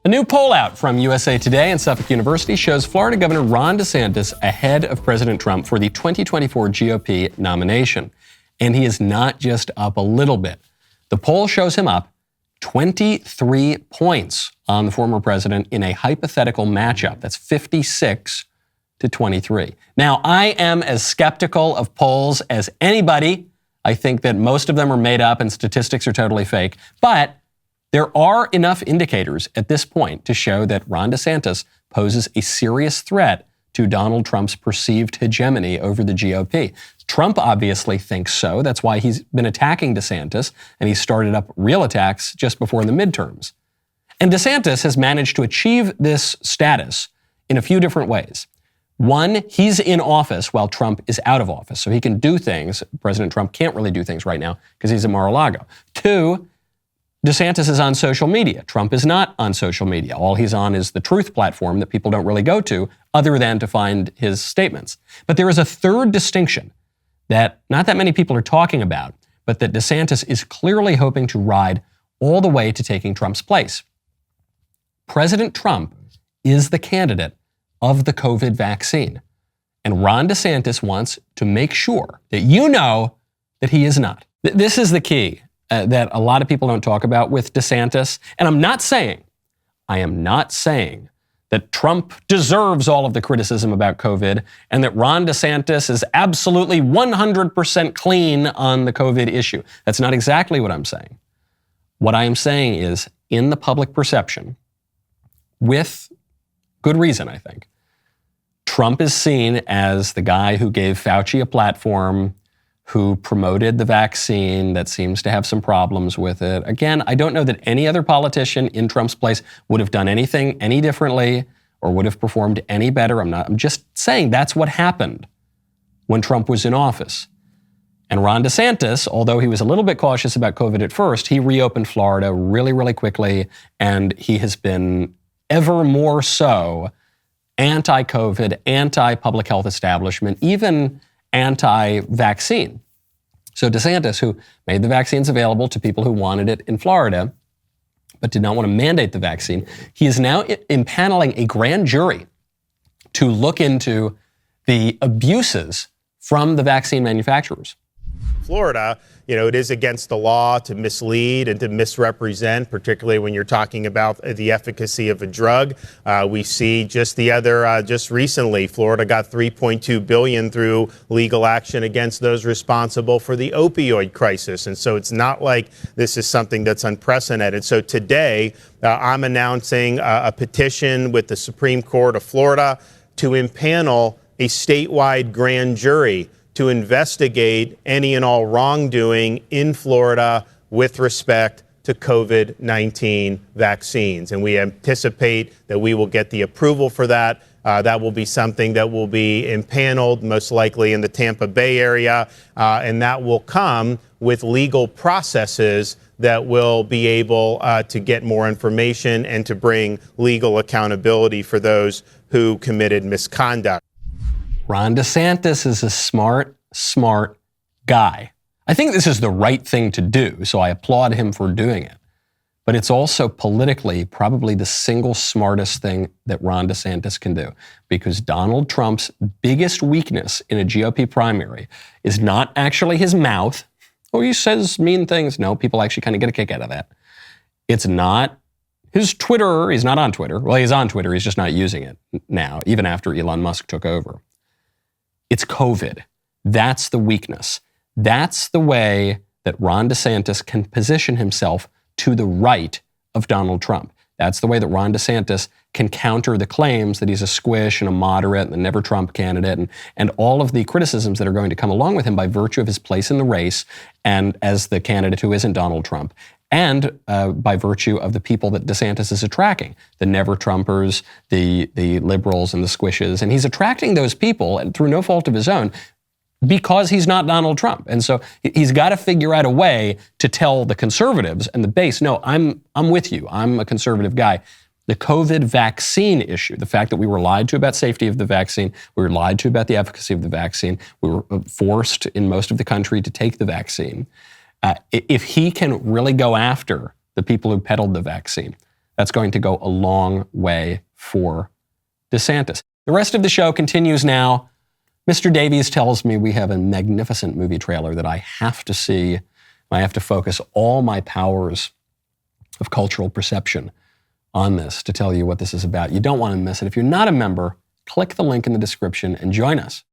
A new poll out from USA Today and Suffolk University shows Florida Governor Ron DeSantis ahead of President Trump for the 2024 GOP nomination. And he is not just up a little bit. The poll shows him up 23 points on the former president in a hypothetical matchup. That's 56 to 23. Now, I am as skeptical of polls as anybody. I think that most of them are made up and statistics are totally fake. But there are enough indicators at this point to show that Ron DeSantis poses a serious threat to Donald Trump's perceived hegemony over the GOP. Trump obviously thinks so. That's why he's been attacking DeSantis, and he started up real attacks just before the midterms. And DeSantis has managed to achieve this status in a few different ways. One, he's in office while Trump is out of office, so he can do things. President Trump can't really do things right now because he's at Mar-a-Lago. Two, DeSantis is on social media. Trump is not on social media. All he's on is the Truth platform that people don't really go to other than to find his statements. But there is a third distinction that not that many people are talking about, but that DeSantis is clearly hoping to ride all the way to taking Trump's place. President Trump is the candidate of the COVID vaccine. And Ron DeSantis wants to make sure that you know that he is not. This is the key that a lot of people don't talk about with DeSantis. And I am not saying that Trump deserves all of the criticism about COVID and that Ron DeSantis is absolutely 100% clean on the COVID issue. That's not exactly what I'm saying. What I am saying is, in the public perception, with good reason, I think, Trump is seen as the guy who gave Fauci a platform, who promoted the vaccine that seems to have some problems with it. Again, I don't know that any other politician in Trump's place would have done anything any differently or would have performed any better. I'm just saying that's what happened when Trump was in office. And Ron DeSantis, although he was a little bit cautious about COVID at first, he reopened Florida really, really quickly, and he has been ever more so anti-COVID, anti-public health establishment, even anti-vaccine. So DeSantis, who made the vaccines available to people who wanted it in Florida, but did not want to mandate the vaccine, he is now impaneling a grand jury to look into the abuses from the vaccine manufacturers. Florida, it is against the law to mislead and to misrepresent, particularly when you're talking about the efficacy of a drug. We see just recently, Florida got $3.2 billion through legal action against those responsible for the opioid crisis. And so it's not like this is something that's unprecedented. So today, I'm announcing a petition with the Supreme Court of Florida to impanel a statewide grand jury to investigate any and all wrongdoing in Florida with respect to COVID-19 vaccines. And we anticipate that we will get the approval for that. That will be something that will be impaneled, most likely in the Tampa Bay area, and that will come with legal processes that will be able to get more information and to bring legal accountability for those who committed misconduct. Ron DeSantis is a smart guy. I think this is the right thing to do, so I applaud him for doing it. But it's also politically probably the single smartest thing that Ron DeSantis can do, because Donald Trump's biggest weakness in a GOP primary is not actually his mouth. Oh, he says mean things. No, people actually kind of get a kick out of that. It's not his Twitter. He's not on Twitter. Well, he's on Twitter. He's just not using it now, even after Elon Musk took over. It's COVID. That's the weakness. That's the way that Ron DeSantis can position himself to the right of Donald Trump. That's the way that Ron DeSantis can counter the claims that he's a squish and a moderate and the never Trump candidate and all of the criticisms that are going to come along with him by virtue of his place in the race and as the candidate who isn't Donald Trump. And by virtue of the people that DeSantis is attracting, the never-Trumpers, the liberals and the squishes. And he's attracting those people, and through no fault of his own, because he's not Donald Trump. And so he's got to figure out a way to tell the conservatives and the base, no, I'm with you. I'm a conservative guy. The COVID vaccine issue, the fact that we were lied to about safety of the vaccine, we were lied to about the efficacy of the vaccine, we were forced in most of the country to take the vaccine. If he can really go after the people who peddled the vaccine, That's going to go a long way for DeSantis. The rest of the show continues now. Mr. Davies tells me we have a magnificent movie trailer that I have to see. I have to focus all my powers of cultural perception on this to tell you what this is about. You don't want to miss it. If you're not a member, click the link in the description and join us.